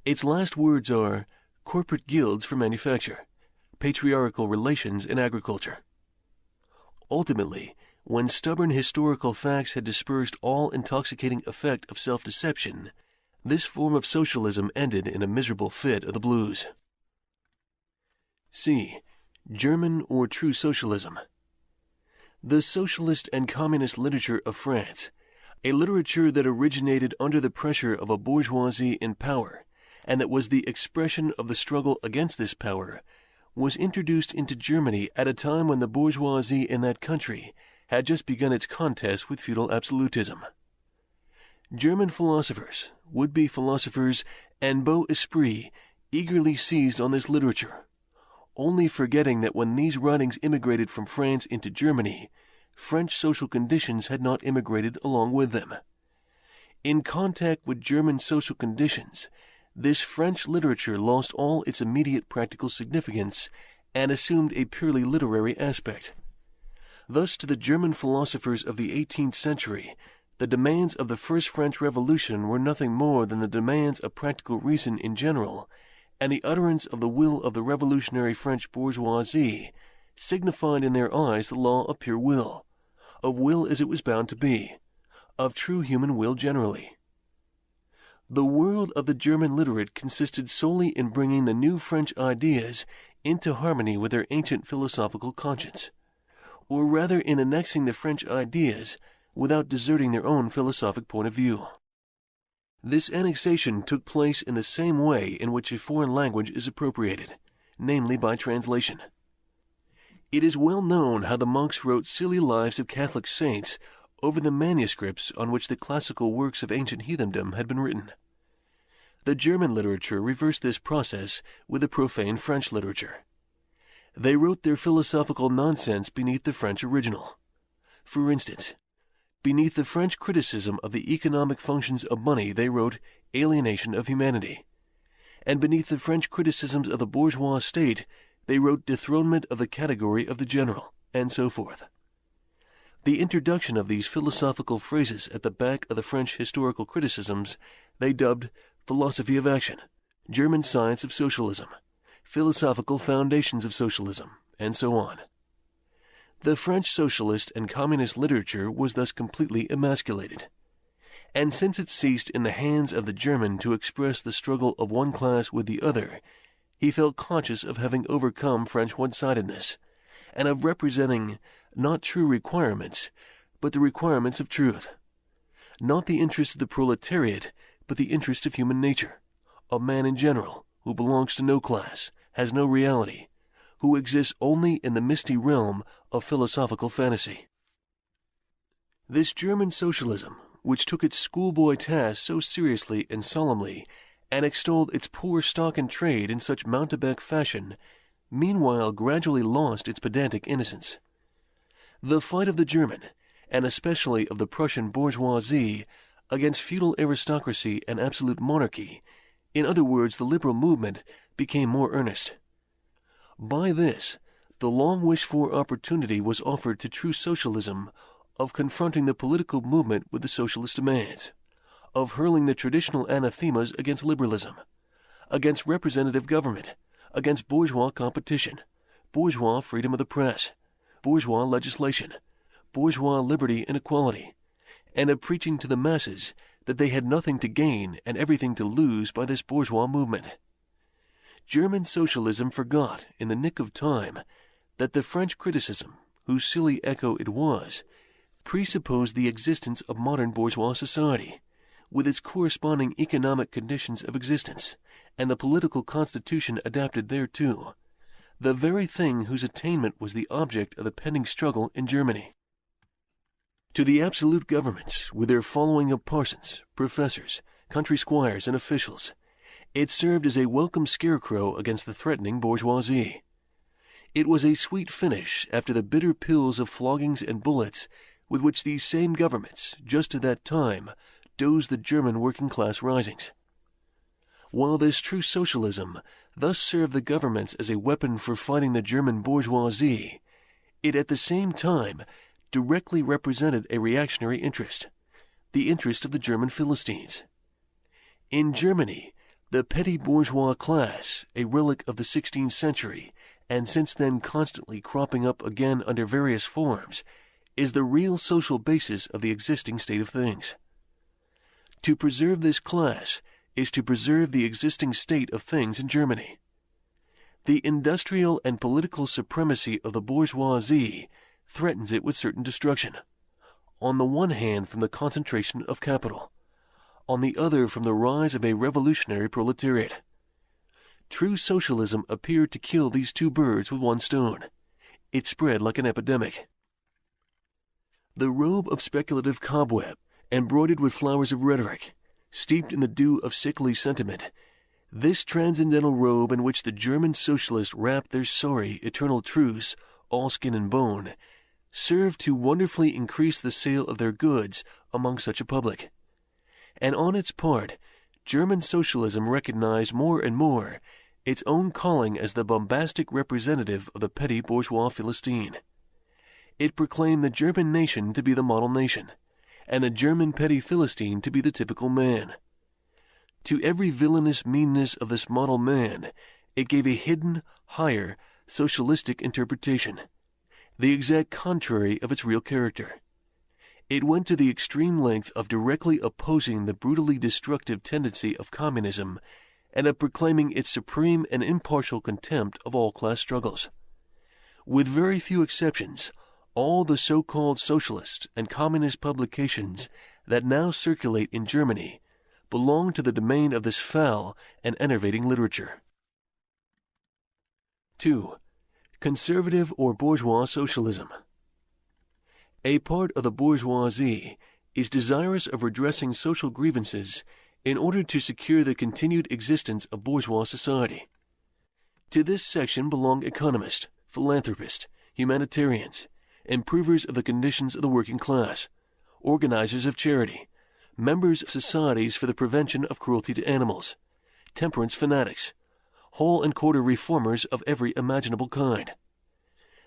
Its last words are corporate guilds for manufacture, patriarchal relations in agriculture. Ultimately, when stubborn historical facts had dispersed all intoxicating effect of self-deception, this form of socialism ended in a miserable fit of the blues. C. German or true socialism. The socialist and communist literature of France, a literature that originated under the pressure of a bourgeoisie in power, and that was the expression of the struggle against this power, was introduced into Germany at a time when the bourgeoisie in that country had just begun its contest with feudal absolutism. German philosophers, would-be philosophers, and beaux esprits eagerly seized on this literature, only forgetting that when these writings immigrated from France into Germany, French social conditions had not immigrated along with them. In contact with German social conditions, this French literature lost all its immediate practical significance and assumed a purely literary aspect. Thus, to the German philosophers of the 18th century, the demands of the First French Revolution were nothing more than the demands of practical reason in general, and the utterance of the will of the revolutionary French bourgeoisie signified in their eyes the law of pure will, of will as it was bound to be, of true human will generally. The world of the German literate consisted solely in bringing the new French ideas into harmony with their ancient philosophical conscience, or rather in annexing the French ideas without deserting their own philosophic point of view. This annexation took place in the same way in which a foreign language is appropriated, namely by translation. It is well known how the monks wrote silly lives of Catholic saints over the manuscripts on which the classical works of ancient heathendom had been written. The German literature reversed this process with the profane French literature. They wrote their philosophical nonsense beneath the French original. For instance, beneath the French criticism of the economic functions of money they wrote alienation of humanity, and beneath the French criticisms of the bourgeois state they wrote dethronement of the category of the general, and so forth. The introduction of these philosophical phrases at the back of the French historical criticisms they dubbed philosophy of action, German science of socialism, philosophical foundations of socialism, and so on. The French socialist and communist literature was thus completely emasculated, and since it ceased in the hands of the German to express the struggle of one class with the other, he felt conscious of having overcome French one-sidedness, and of representing not true requirements, but the requirements of truth, not the interest of the proletariat, but the interest of human nature, of man in general, who belongs to no class, has no reality, who exists only in the misty realm of philosophical fantasy. This German socialism, which took its schoolboy task so seriously and solemnly, and extolled its poor stock in trade in such mountebank fashion, meanwhile gradually lost its pedantic innocence. The fight of the German, and especially of the Prussian bourgeoisie, against feudal aristocracy and absolute monarchy, in other words, the liberal movement, became more earnest. By this, the long-wished-for opportunity was offered to true socialism of confronting the political movement with the socialist demands, of hurling the traditional anathemas against liberalism, against representative government, against bourgeois competition, bourgeois freedom of the press, bourgeois legislation, bourgeois liberty and equality, and of preaching to the masses that they had nothing to gain and everything to lose by this bourgeois movement. German socialism forgot, in the nick of time, that the French criticism, whose silly echo it was, presupposed the existence of modern bourgeois society, with its corresponding economic conditions of existence, and the political constitution adapted thereto, the very thing whose attainment was the object of the pending struggle in Germany. To the absolute governments, with their following of parsons, professors, country squires, and officials, it served as a welcome scarecrow against the threatening bourgeoisie. It was a sweet finish after the bitter pills of floggings and bullets with which these same governments, just at that time, dosed the German working-class risings. While this true socialism thus served the governments as a weapon for fighting the German bourgeoisie, it at the same time directly represented a reactionary interest, the interest of the German Philistines. In Germany, The petty bourgeois class, a relic of the 16th century, and since then constantly cropping up again under various forms, is the real social basis of the existing state of things. To preserve this class is to preserve the existing state of things in Germany. The industrial and political supremacy of the bourgeoisie threatens it with certain destruction, on the one hand from the concentration of capital, on the other from the rise of a revolutionary proletariat. True socialism appeared to kill these two birds with one stone. It spread like an epidemic. The robe of speculative cobweb, embroidered with flowers of rhetoric, steeped in the dew of sickly sentiment, this transcendental robe in which the German socialists wrapped their sorry, eternal truths, all skin and bone, served to wonderfully increase the sale of their goods among such a public. And on its part, German socialism recognized more and more its own calling as the bombastic representative of the petty bourgeois Philistine. It proclaimed the German nation to be the model nation, and the German petty Philistine to be the typical man. To every villainous meanness of this model man, it gave a hidden, higher, socialistic interpretation, the exact contrary of its real character. It went to the extreme length of directly opposing the brutally destructive tendency of communism and of proclaiming its supreme and impartial contempt of all class struggles. With very few exceptions, all the so-called socialist and communist publications that now circulate in Germany belong to the domain of this foul and enervating literature. 2. Conservative or bourgeois socialism. A part of the bourgeoisie is desirous of redressing social grievances in order to secure the continued existence of bourgeois society. To this section belong economists, philanthropists, humanitarians, improvers of the conditions of the working class, organizers of charity, members of societies for the prevention of cruelty to animals, temperance fanatics, whole and quarter reformers of every imaginable kind.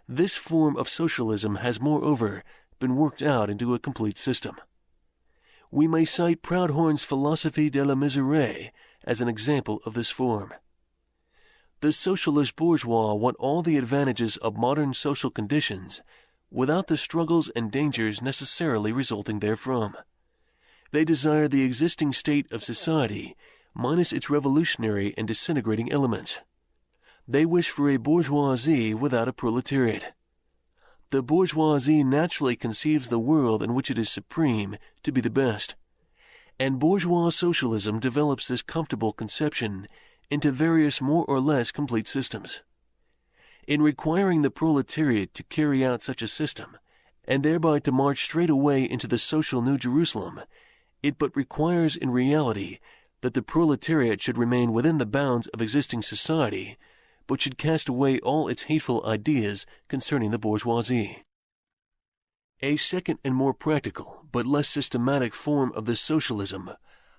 This form of socialism has, moreover, been worked out into a complete system. We may cite Proudhon's Philosophie de la Misère as an example of this form. The socialist bourgeois want all the advantages of modern social conditions without the struggles and dangers necessarily resulting therefrom. They desire the existing state of society minus its revolutionary and disintegrating elements. They wish for a bourgeoisie without a proletariat. The bourgeoisie naturally conceives the world in which it is supreme to be the best, and bourgeois socialism develops this comfortable conception into various more or less complete systems. In requiring the proletariat to carry out such a system, and thereby to march straight away into the social New Jerusalem, it but requires in reality that the proletariat should remain within the bounds of existing society, but should cast away all its hateful ideas concerning the bourgeoisie. A second and more practical, but less systematic form of this socialism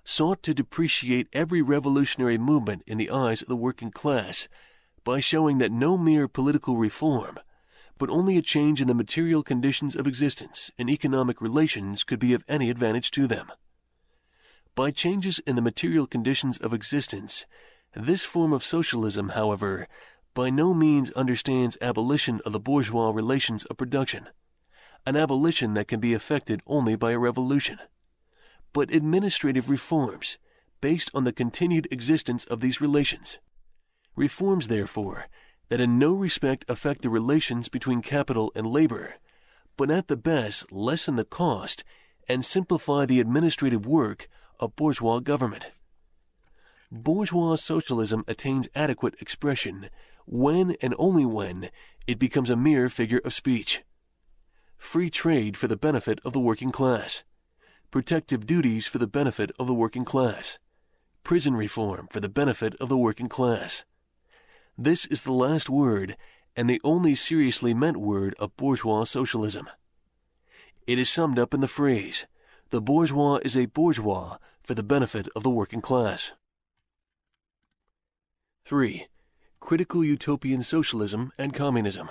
sought to depreciate every revolutionary movement in the eyes of the working class by showing that no mere political reform, but only a change in the material conditions of existence and economic relations could be of any advantage to them. By changes in the material conditions of existence, this form of socialism, however, by no means understands abolition of the bourgeois relations of production, an abolition that can be effected only by a revolution, but administrative reforms based on the continued existence of these relations. Reforms, therefore, that in no respect affect the relations between capital and labor, but at the best lessen the cost and simplify the administrative work of bourgeois government. Bourgeois socialism attains adequate expression when and only when it becomes a mere figure of speech. Free trade for the benefit of the working class, protective duties for the benefit of the working class, prison reform for the benefit of the working class. This is the last word and the only seriously meant word of bourgeois socialism. It is summed up in the phrase, "The bourgeois is a bourgeois for the benefit of the working class." 3. Critical utopian socialism and communism.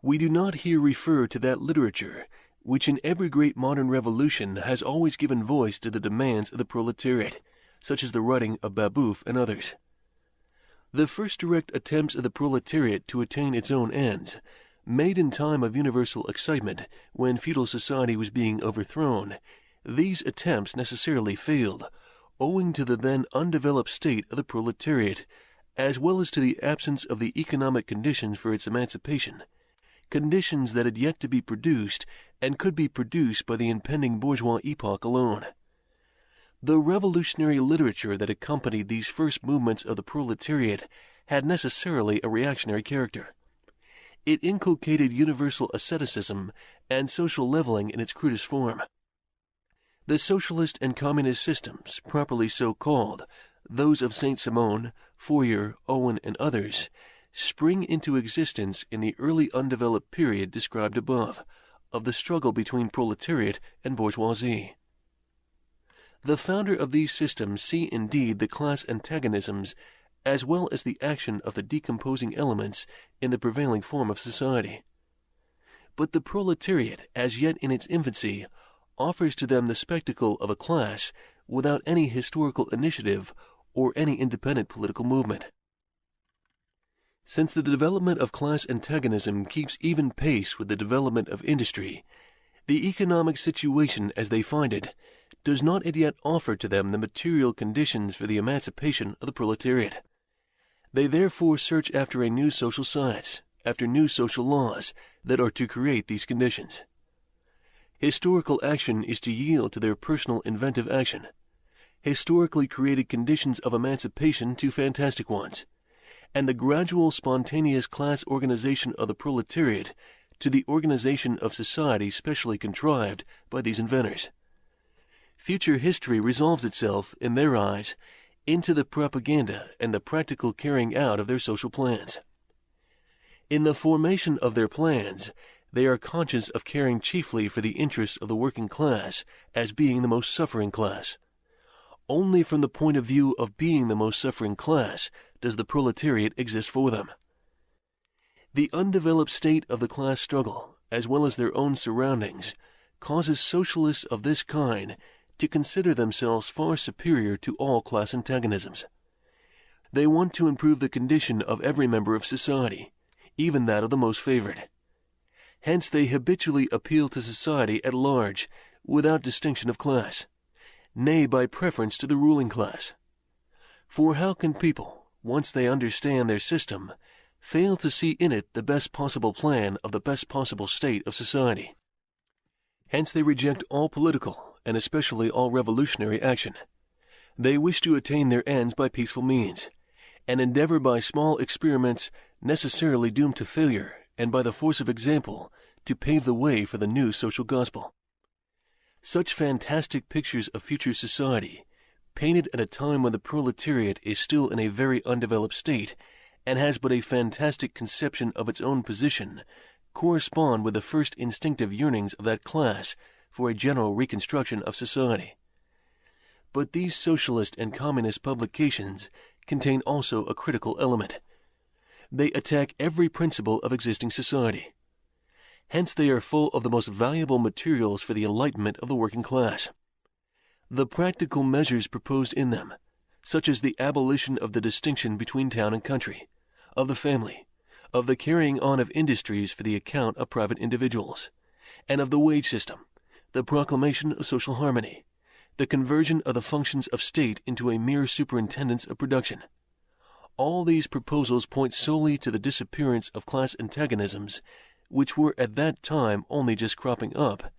We do not here refer to that literature which in every great modern revolution has always given voice to the demands of the proletariat, such as the writing of Babeuf and others. The first direct attempts of the proletariat to attain its own ends, made in time of universal excitement when feudal society was being overthrown, these attempts necessarily failed, owing to the then undeveloped state of the proletariat, as well as to the absence of the economic conditions for its emancipation, conditions that had yet to be produced and could be produced by the impending bourgeois epoch alone. The revolutionary literature that accompanied these first movements of the proletariat had necessarily a reactionary character. It inculcated universal asceticism and social leveling in its crudest form. The socialist and communist systems, properly so called, those of Saint-Simon, Fourier, Owen, and others, spring into existence in the early undeveloped period described above, of the struggle between proletariat and bourgeoisie. The founder of these systems see indeed the class antagonisms as well as the action of the decomposing elements in the prevailing form of society. But the proletariat, as yet in its infancy, offers to them the spectacle of a class without any historical initiative or any independent political movement. Since the development of class antagonism keeps even pace with the development of industry, the economic situation as they find it does not as yet offer to them the material conditions for the emancipation of the proletariat. They therefore search after a new social science, after new social laws that are to create these conditions. Historical action is to yield to their personal inventive action, historically created conditions of emancipation to fantastic ones, and the gradual spontaneous class organization of the proletariat to the organization of society specially contrived by these inventors. Future history resolves itself, in their eyes, into the propaganda and the practical carrying out of their social plans. In the formation of their plans, they are conscious of caring chiefly for the interests of the working class as being the most suffering class. Only from the point of view of being the most suffering class does the proletariat exist for them. The undeveloped state of the class struggle, as well as their own surroundings, causes socialists of this kind to consider themselves far superior to all class antagonisms. They want to improve the condition of every member of society, even that of the most favored. Hence they habitually appeal to society at large, without distinction of class, nay, by preference to the ruling class. For how can people, once they understand their system, fail to see in it the best possible plan of the best possible state of society? Hence they reject all political, and especially all revolutionary action. They wish to attain their ends by peaceful means, and endeavor by small experiments necessarily doomed to failure, and by the force of example, to pave the way for the new social gospel. Such fantastic pictures of future society, painted at a time when the proletariat is still in a very undeveloped state, and has but a fantastic conception of its own position, correspond with the first instinctive yearnings of that class for a general reconstruction of society. But these socialist and communist publications contain also a critical element. They attack every principle of existing society. Hence they are full of the most valuable materials for the enlightenment of the working class. The practical measures proposed in them, such as the abolition of the distinction between town and country, of the family, of the carrying on of industries for the account of private individuals, and of the wage system, the proclamation of social harmony, the conversion of the functions of state into a mere superintendence of production. All these proposals point solely to the disappearance of class antagonisms, which were at that time only just cropping up,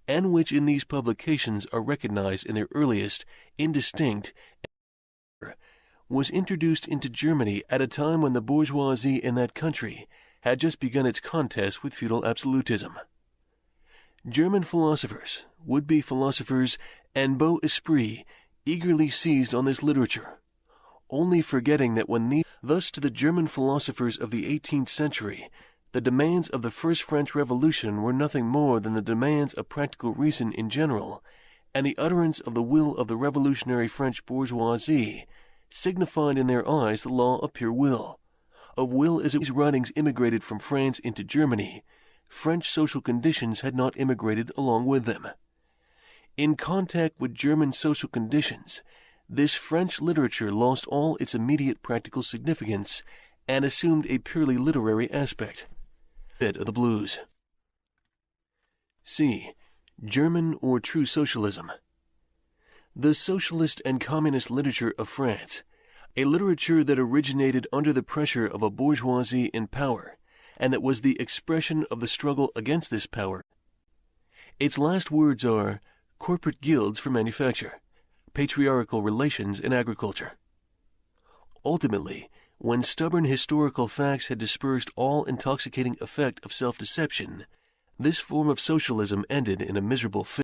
and which in these publications are recognized in their earliest, indistinct, was introduced into Germany at a time when the bourgeoisie in that country had just begun its contest with feudal absolutism. German philosophers, would-be philosophers, and beaux esprits eagerly seized on this literature, only forgetting that thus to the German philosophers of the 18th century, the demands of the first French Revolution were nothing more than the demands of practical reason in general, and the utterance of the will of the revolutionary French bourgeoisie signified in their eyes the law of pure will, as these writings immigrated from France into Germany. French social conditions had not immigrated along with them. In contact with German social conditions, this French literature lost all its immediate practical significance and assumed a purely literary aspect. Bit of the blues. C. German or true socialism. The socialist and communist literature of France, a literature that originated under the pressure of a bourgeoisie in power, and that was the expression of the struggle against this power. Its last words are corporate guilds for manufacture, patriarchal relations in agriculture. Ultimately, when stubborn historical facts had dispersed all intoxicating effect of self-deception, this form of socialism ended in a miserable fate.